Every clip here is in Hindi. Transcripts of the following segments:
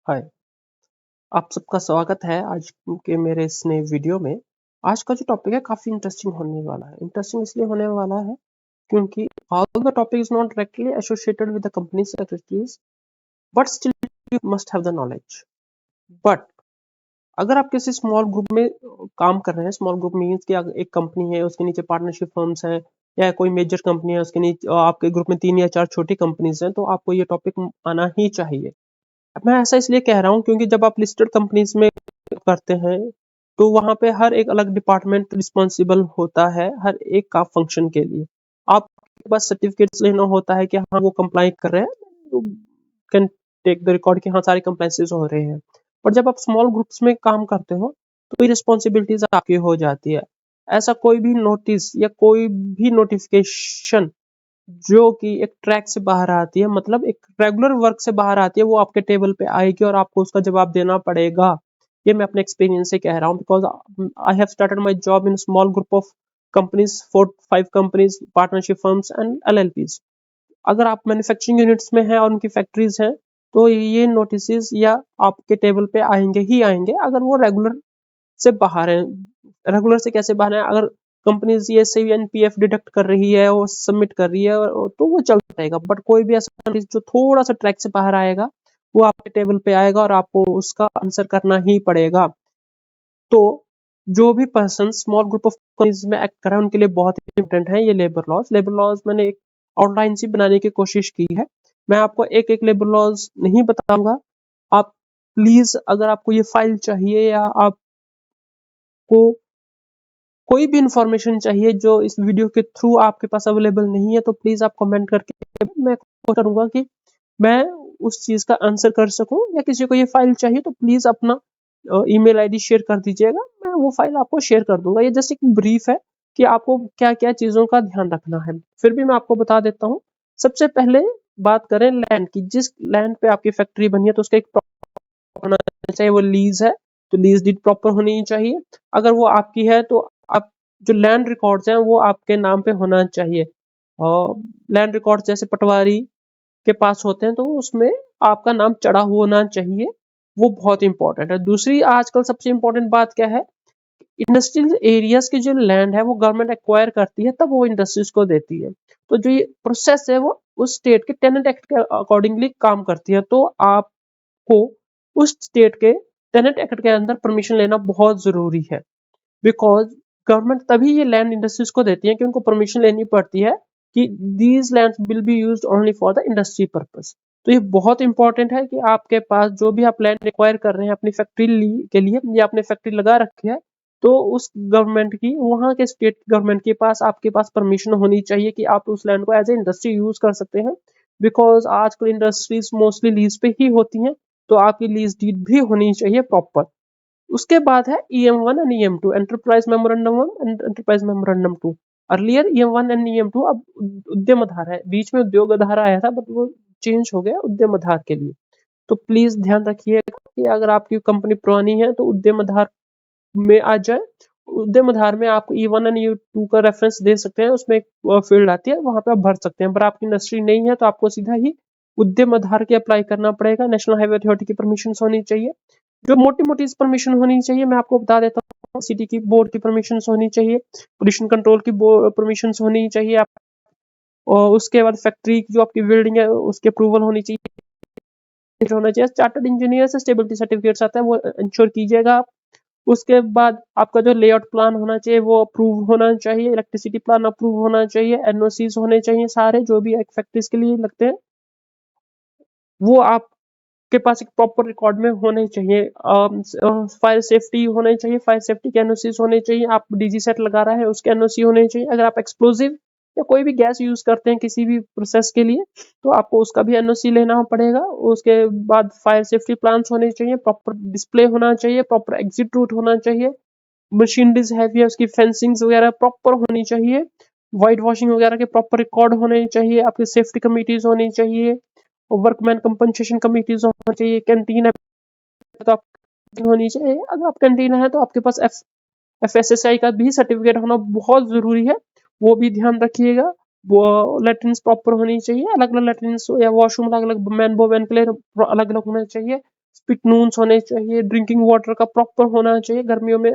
हाय, आप सबका स्वागत है आज के मेरे इस नए वीडियो में। आज का जो टॉपिक है काफ़ी इंटरेस्टिंग होने वाला है। इंटरेस्टिंग इसलिए होने वाला है क्योंकि although the topic is not directly associated with the companies activities, but still you must have the knowledge. But अगर आप किसी स्मॉल ग्रुप में काम कर रहे हैं, स्मॉल ग्रुप मीन्स कि एक कंपनी है, उसके नीचे पार्टनरशिप फर्म्स हैं, या कोई मेजर कंपनी है, उसके नीचे आपके ग्रुप में 3 या 4 छोटी कंपनीज हैं, तो आपको ये टॉपिक आना ही चाहिए। मैं ऐसा इसलिए कह रहा हूँ क्योंकि जब आप लिस्टेड कंपनीज में करते हैं तो वहां पे हर एक अलग डिपार्टमेंट रिस्पॉन्सिबल होता है हर एक का फंक्शन के लिए। आपके पास सर्टिफिकेट्स लेना होता है कि हाँ वो कंप्लाई कर रहे हैं, कैन टेक द रिकॉर्ड कि हाँ सारे कंप्लाइंसेस हो रहे हैं। पर जब आप स्मॉल ग्रुप्स में काम करते हो तो ये रिस्पॉन्सिबिलिटीज आपकी हो जाती है। ऐसा कोई भी नोटिस या कोई भी नोटिफिकेशन जो कि एक ट्रैक से बाहर आती है, मतलब एक रेगुलर वर्क से बाहर आती है, वो आपके टेबल पे आएगी और आपको उसका जवाब देना पड़ेगा। ये मैं अपने एक्सपीरियंस से कह रहा हूँ because I have started my job in small group of companies, 4-5 companies, partnership firms and एलएलपीज। अगर आप मैन्युफैक्चरिंग यूनिट्स में हैं और उनकी फैक्ट्रीज हैं तो ये नोटिस या आपके टेबल पे आएंगे ही आएंगे अगर वो रेगुलर से बाहर है। रेगुलर से कैसे बाहर है? अगर कंपनी ये सही एनपीएफ डिडक्ट कर रही है और सबमिट कर रही है तो वो चलता रहेगा। बट कोई भी ऐसा जो थोड़ा सा ट्रैक से बाहर आएगा वो आपके टेबल पे आएगा और आपको उसका आंसर करना ही पड़ेगा। तो जो भी person small group of companies में एक्ट कर रहा है उनके लिए बहुत इंपॉर्टेंट है ये लेबर लॉज मैंने एक आउटलाइन सी बनाने की कोशिश की है। मैं आपको एक एक लेबर लॉज नहीं बताऊंगा। आप प्लीज, अगर आपको ये फाइल चाहिए या आपको कोई भी इंफॉर्मेशन चाहिए जो इस वीडियो के थ्रू आपके पास अवेलेबल नहीं है तो प्लीज आप कमेंट करके, मैं कोशिश करूंगा कि मैं उस चीज का आंसर कर सकूं। या किसी को ये फाइल चाहिए तो प्लीज अपना ईमेल आईडी शेयर कर दीजिएगा, मैं वो फाइल आपको शेयर कर दूंगा। ये जस्ट एक ब्रीफ है कि आपको क्या क्या चीजों का ध्यान रखना है। फिर भी मैं आपको बता देता हूँ। सबसे पहले बात करें लैंड की। जिस लैंड पे आपकी फैक्ट्री बनी है तो उसका एक होना चाहिए, वो लीज है तो लीज डीड प्रॉपर होनी चाहिए। अगर वो आपकी है तो आप जो लैंड रिकॉर्ड्स हैं वो आपके नाम पे होना चाहिए। और लैंड रिकॉर्ड्स जैसे पटवारी के पास होते हैं तो उसमें आपका नाम चढ़ा होना चाहिए, वो बहुत इंपॉर्टेंट है। दूसरी आजकल सबसे इंपॉर्टेंट बात क्या है? इंडस्ट्रियल एरियाज की जो लैंड है वो गवर्नमेंट एक्वायर करती है तब वो इंडस्ट्रीज को देती है। तो जो ये प्रोसेस है वो उस स्टेट के टेनेंट एक्ट के अकॉर्डिंगली काम करती है। तो आपको उस स्टेट के टेनेंट एक्ट के अंदर परमिशन लेना बहुत जरूरी है। बिकॉज गवर्नमेंट तभी ये लैंड इंडस्ट्रीज को देती है कि उनको परमिशन लेनी पड़ती है कि these land will be used only for the industry purpose. तो ये बहुत इंपॉर्टेंट है कि आपके पास जो भी आप लैंड रिक्वायर कर रहे हैं अपनी फैक्ट्री के लिए या आपने फैक्ट्री लगा रखी है तो उस गवर्नमेंट की, वहां के स्टेट गवर्नमेंट के पास आपके पास परमिशन होनी चाहिए कि आप उस लैंड को एज ए इंडस्ट्री यूज कर सकते हैं। बिकॉज आजकल इंडस्ट्रीज मोस्टली लीज पे ही होती हैं, तो आपकी लीज डीड भी होनी चाहिए प्रॉपर। उसके बाद है EM1 and EM2, enterprise memorandum 1 and enterprise memorandum 2। Earlier EM1 and EM2 अब उद्यम आधार है, बीच में उद्योग आधार आया था बट वो चेंज हो गया उद्यम आधार के लिए। तो प्लीज ध्यान रखिएगा कि अगर आपकी कंपनी पुरानी है तो उद्यम आधार में आ जाए। उद्यम आधार में आप E1 एंड E2 का रेफरेंस दे सकते हैं, उसमें एक फील्ड आती है वहां पे आप भर सकते हैं। पर आपकी इंडस्ट्री नहीं है तो आपको सीधा ही उद्यम आधार के अप्लाई करना पड़ेगा। नेशनल हाईवे अथॉरिटी की परमिशन होनी चाहिए। जो मोटी मोटी परमिशन होनी चाहिए मैं आपको बता देता हूँ। सिटी की बोर्ड की परमिशन होनी चाहिए, पोल्यूशन कंट्रोल की परमिशन होनी चाहिए आप, और उसके बाद फैक्ट्री की जो आपकी बिल्डिंग है उसकी अप्रूवल होनी चाहिए, होना चाहिए। चार्टर्ड इंजीनियर से स्टेबिलिटी सर्टिफिकेट्स आता है वो इंश्योर कीजिएगा आप। उसके बाद आपका जो लेआउट प्लान होना चाहिए वो अप्रूव होना चाहिए, इलेक्ट्रिसिटी प्लान अप्रूव होना चाहिए, एनओसीज होने चाहिए सारे जो भी एक फैक्ट्रीज के लिए लगते हैं वो आपके पास एक प्रॉपर रिकॉर्ड में होने चाहिए। फायर सेफ्टी होने चाहिए, फायर सेफ्टी के एनओसीज होने चाहिए। आप डीजी सेट लगा रहा है उसके एनओसी होने चाहिए। अगर आप एक्सप्लोजिव या कोई भी गैस यूज करते हैं किसी भी प्रोसेस के लिए तो आपको उसका भी एनओसी लेना पड़ेगा। उसके बाद फायर सेफ्टी प्लान्स होने चाहिए, प्रॉपर डिस्प्ले होना चाहिए, प्रॉपर एग्जिट रूट होना चाहिए, मशीनरीज हैवी है उसकी फेंसिंग वगैरह प्रॉपर होनी चाहिए, वाइट वॉशिंग वगैरह के प्रॉपर रिकॉर्ड होने चाहिए, आपकी सेफ्टी कमिटीज होनी चाहिए, वर्कमैन कंपनसेशन कमिटीज होना चाहिए, कैंटीन है तो आप होनी चाहिए। अगर आप कैंटीन है तो आपके पास FSSAI का भी सर्टिफिकेट होना बहुत जरूरी है, वो भी ध्यान रखिएगा। वो लेट्रिन्स प्रॉपर होनी चाहिए, अलग अलग लेट्रिन्स या वॉशरूम अलग अलग, मैन वोमेन के लिए अलग अलग होना चाहिए। स्पिटनून्स होने चाहिए, ड्रिंकिंग वाटर का प्रॉपर होना चाहिए। गर्मियों में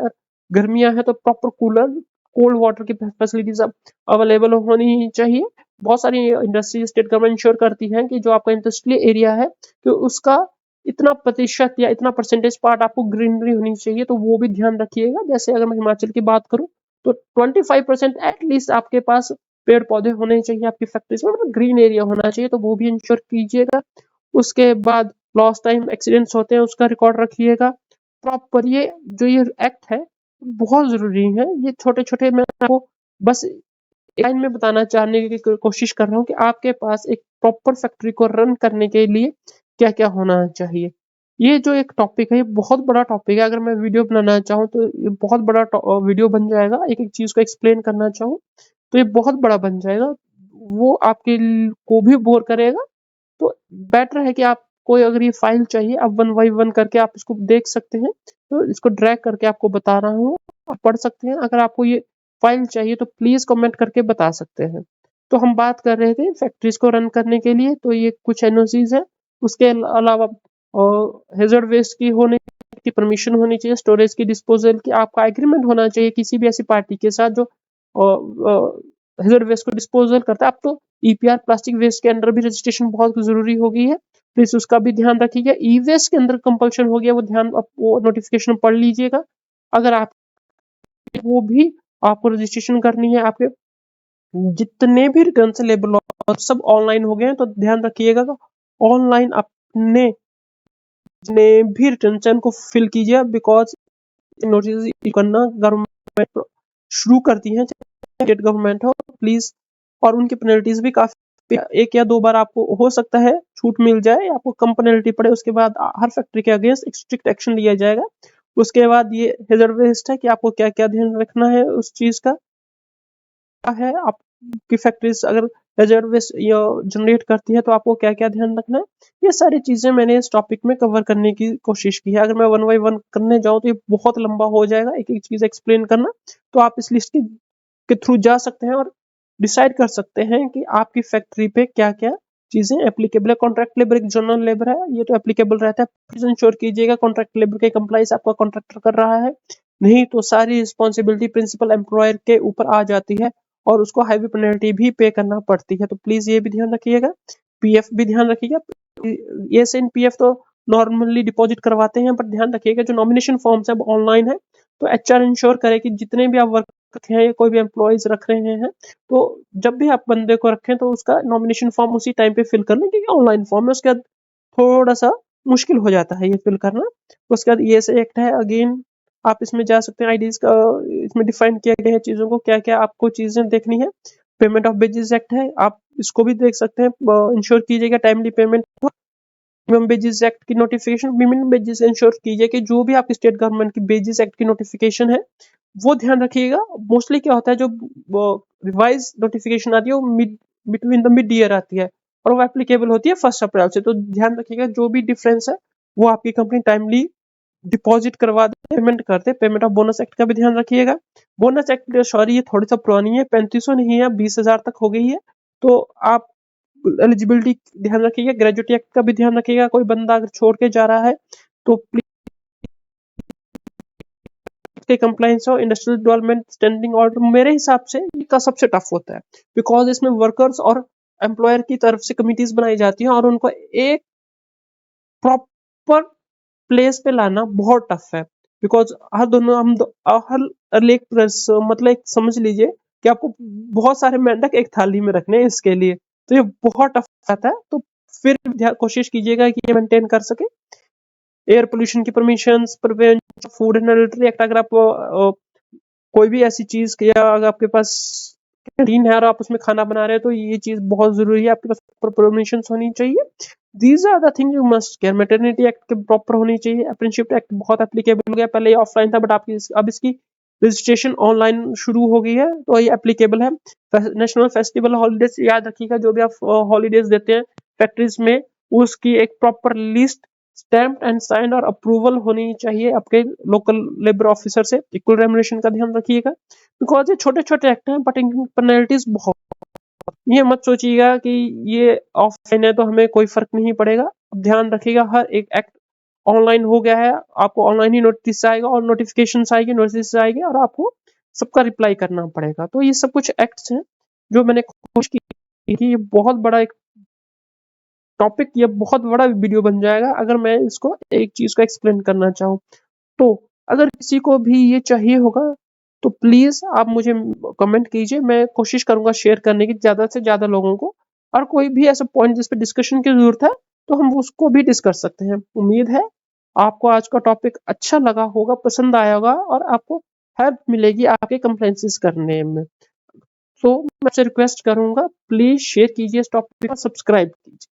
गर्मियां हैं तो प्रॉपर कूलर कोल्ड वाटर की फैसिलिटीज अवेलेबल होनी चाहिए। बहुत सारी इंडस्ट्री स्टेट गवर्नमेंट इंश्योर करती हैं कि जो आपका इंडस्ट्रियल एरिया है कि उसका इतना प्रतिशत या इतना परसेंटेज पार्ट आपको ग्रीनरी होनी चाहिए, तो वो भी ध्यान रखिएगा। जैसे अगर मैं हिमाचल की बात करूं तो 25% एटलीस्ट आपके पास पेड़ पौधे होने चाहिए आपकी फैक्ट्रीज में, मतलब ग्रीन एरिया होना चाहिए, तो वो भी इंश्योर कीजिएगा। उसके बाद लॉस्ट टाइम एक्सीडेंट्स होते हैं उसका रिकॉर्ड रखिएगा प्रॉपर। ये जो ये एक्ट है बहुत जरूरी है। ये छोटे छोटे मैं आपको बस लाइन में बताना चाहने की कोशिश कर रहा हूँ कि आपके पास एक प्रॉपर फैक्ट्री को रन करने के लिए क्या क्या होना चाहिए। ये जो एक टॉपिक है ये बहुत बड़ा टॉपिक है। अगर मैं वीडियो बनाना चाहूँ तो ये बहुत बड़ा वीडियो बन जाएगा। एक एक चीज को एक्सप्लेन करना चाहूँ तो ये बहुत बड़ा बन जाएगा, वो आपके को भी बोर करेगा। तो बेटर है कि आप कोई अगर ये फाइल चाहिए आप वन बाई वन करके आप इसको देख सकते हैं। तो इसको ड्रैग करके आपको बता रहा हूँ, आप पढ़ सकते हैं। अगर आपको ये फाइल चाहिए तो प्लीज कमेंट करके बता सकते हैं। तो हम बात कर रहे थे फैक्ट्रीज को रन करने के लिए, तो ये कुछ एनओसीज है। उसके अलावा हेजर्ड वेस्ट की होने की परमिशन होनी चाहिए, स्टोरेज की, डिस्पोजल की आपका एग्रीमेंट होना चाहिए किसी भी ऐसी पार्टी के साथ जो हेजर्ड वेस्ट को डिस्पोजल करता है। अब तो ईपीआर प्लास्टिक वेस्ट के अंदर भी रजिस्ट्रेशन बहुत जरूरी हो गई है, प्लीज उसका भी ध्यान रखिएगा। ई वेस्ट के अंदर कंपल्शन हो गया, वो ध्यान वो नोटिफिकेशन पढ़ लीजिएगा। अगर आप वो भी आपको रजिस्ट्रेशन करनी है। आपके जितने भी रिटर्न से लेबल और सब ऑनलाइन हो गए हैं, तो ध्यान रखिएगा ऑनलाइन अपने जितने भी रिटर्न है उनको फिल कीजिए, बिकॉज नोटिस करना गवर्नमेंट शुरू करती है, स्टेट गवर्नमेंट हो, प्लीज। और उनकी पेनल्टीज भी काफी, एक या दो बार आपको हो सकता है छूट मिल जाए, आपको कम पेनल्टी पड़े, उसके बाद हर फैक्ट्री के अगेंस्ट स्ट्रिक्ट एक्शन लिया जाएगा। उसके बाद ये हेजर्ड वेस्ट है कि आपको क्या क्या ध्यान रखना है उस चीज का है। आपकी फैक्ट्रीज अगर हेजर्ड वेस्ट जनरेट करती है तो आपको क्या क्या ध्यान रखना है, ये सारी चीजें मैंने इस टॉपिक में कवर करने की कोशिश की है। अगर मैं वन बाई वन करने जाऊं तो ये बहुत लंबा हो जाएगा एक एक चीज एक्सप्लेन करना। तो आप इस लिस्ट के थ्रू जा सकते हैं और डिसाइड कर सकते हैं कि आपकी फैक्ट्री पे क्या क्या चीजें एप्लीकेबल है। कॉन्ट्रैक्ट लेबर एक जनरल लेबर है, ये तो एप्लीकेबल रहता है। प्लीज इंश्योर कीजिएगा कॉन्ट्रैक्ट लेबर के कंप्लाइंस आपका कॉन्ट्रैक्टर कर रहा है, नहीं तो सारी रिस्पॉन्सिबिलिटी प्रिंसिपल एम्प्लॉयर के ऊपर आ जाती है और उसको हाईवे पेनल्टी भी पे करना पड़ती है। तो प्लीज ये भी ध्यान रखिएगा। पीएफ भी ध्यान रखिएगा। ये से पीएफ तो नॉर्मली डिपॉजिट करवाते हैं, बट ध्यान रखिएगा जो नॉमिनेशन फॉर्म्स है वो ऑनलाइन है, तो एचआर इंश्योर करे कि जितने भी आप वर्कर हैं या कोई भी एम्प्लॉयज रख रहे हैं, तो जब भी आप बंदे को रखें तो उसका नॉमिनेशन फॉर्म उसी टाइम पे फिल कर लें, क्योंकि ऑनलाइन फॉर्म है। उसके बाद थोड़ा सा मुश्किल हो जाता है ये फिल करना। उसके बाद ये से एक्ट है, अगेन आप इसमें जा सकते हैं। आईडीज का इसमें डिफाइन किया गया है चीजों को, क्या क्या आपको चीजें देखनी है। पेमेंट ऑफ वेजेस एक्ट है, आप इसको भी देख सकते हैं। इंश्योर कीजिएगा timely payment. Minimum wages act की नोटिफिकेशन, मिनिमम वेजेस इंश्योर कीजिए कि जो भी आपकी स्टेट गवर्नमेंट की वेजेस एक्ट की नोटिफिकेशन है वो ध्यान रखिएगा। मोस्टली क्या होता है जो रिवाइज नोटिफिकेशन आती है वो बिटवीन द मिड ईयर आती है और वो एप्लीकेबल होती है 1 अप्रैल से। तो ध्यान रखिएगा जो भी डिफरेंस है वो आपकी कंपनी टाइमली डिपॉजिट करवा दे, पेमेंट करते। पेमेंट ऑफ बोनस एक्ट का भी ध्यान रखिएगा। बोनस एक्ट सॉरी ये थोड़ी सा पुरानी है, 3500 नहीं है, 20,000 तक हो गई है। तो आप एलिजिबिलिटी ध्यान रखिएगा। ग्रेजुएटी एक्ट का भी ध्यान रखिएगा। कोई बंदा अगर छोड़ के जा रहा है तो प्लीज के कंप्लाइंस हो। इंडस्ट्रियल डेवलपमेंट स्टैंडिंग ऑर्डर मेरे हिसाब से इसका सबसे टफ होता है, बिकॉज इसमें वर्कर्स और एम्प्लॉयर की तरफ से कमिटीज बनाई जाती हैं और उनको एक प्रॉपर प्लेस पे लाना बहुत टफ है। बिकॉज हर दोनों हम हर एक मतलब एक समझ लीजिए कि आपको बहुत सारे मेंढक एक थाली में रखने हैं इसके लिए, तो ये बहुत टफ आता है। तो फिर कोशिश कीजिएगा कि ये मेंटेन कर सके। एयर पोल्यूशन की permission, prevention, food and nutri act, अगर आप कोई भी ऐसी चीज या अगर आपके पास कैंटीन है और आप उसमें खाना बना रहे हैं तो ये चीज बहुत जरूरी है, आपके पास परमिशन होनी चाहिए। These are the thing you must care. Maternity act के प्रॉपर होनी चाहिए। अप्रेंटिसशिप एक्ट बहुत एप्लीकेबल हो गया, पहले ये ऑफलाइन था बट आपकी अब इसकी रजिस्ट्रेशन ऑनलाइन शुरू हो गई है, तो ये एप्लीकेबल है। नेशनल फेस्टिवल हॉलीडेज याद रखिएगा, जो भी आप हॉलीडेज देते हैं फैक्ट्रीज में उसकी एक proper list stamped and signed और अप्रूवल होनी चाहिए आपके लोकल लेबर ऑफिसर से। इक्वल रेम्युनरेशन का ध्यान रखिएगा, बिकॉज ये छोटे छोटे एक्ट हैं बट इनकी पेनल्टीज बहुत। ये मत सोचिएगा कि ये ऑफलाइन है तो हमें कोई फर्क नहीं पड़ेगा। ध्यान रखिएगा हर एक एक्ट ऑनलाइन हो गया है, आपको ऑनलाइन ही नोटिस आएगा और नोटिफिकेशंस आएगी, नोटिस आएगी और आपको सबका रिप्लाई करना पड़ेगा। तो ये सब कुछ एक्ट्स हैं जो मैंने कोशिश की कि ये बहुत बड़ा एक टॉपिक, ये बहुत बड़ा वीडियो बन जाएगा अगर मैं इसको एक चीज को एक्सप्लेन करना चाहूँ। तो अगर किसी को भी ये चाहिए होगा तो प्लीज आप मुझे कमेंट कीजिए, मैं कोशिश करूंगा शेयर करने की ज्यादा से ज्यादा लोगों को। और कोई भी ऐसा पॉइंट जिस पे डिस्कशन की जरूरत है तो हम उसको भी डिस्कस सकते हैं। उम्मीद है आपको आज का टॉपिक अच्छा लगा होगा, पसंद आया होगा और आपको हेल्प मिलेगी आपके कंप्लेंसेस करने में। तो मैं आपसे रिक्वेस्ट करूंगा, प्लीज शेयर कीजिए इस टॉपिक को, सब्सक्राइब कीजिए।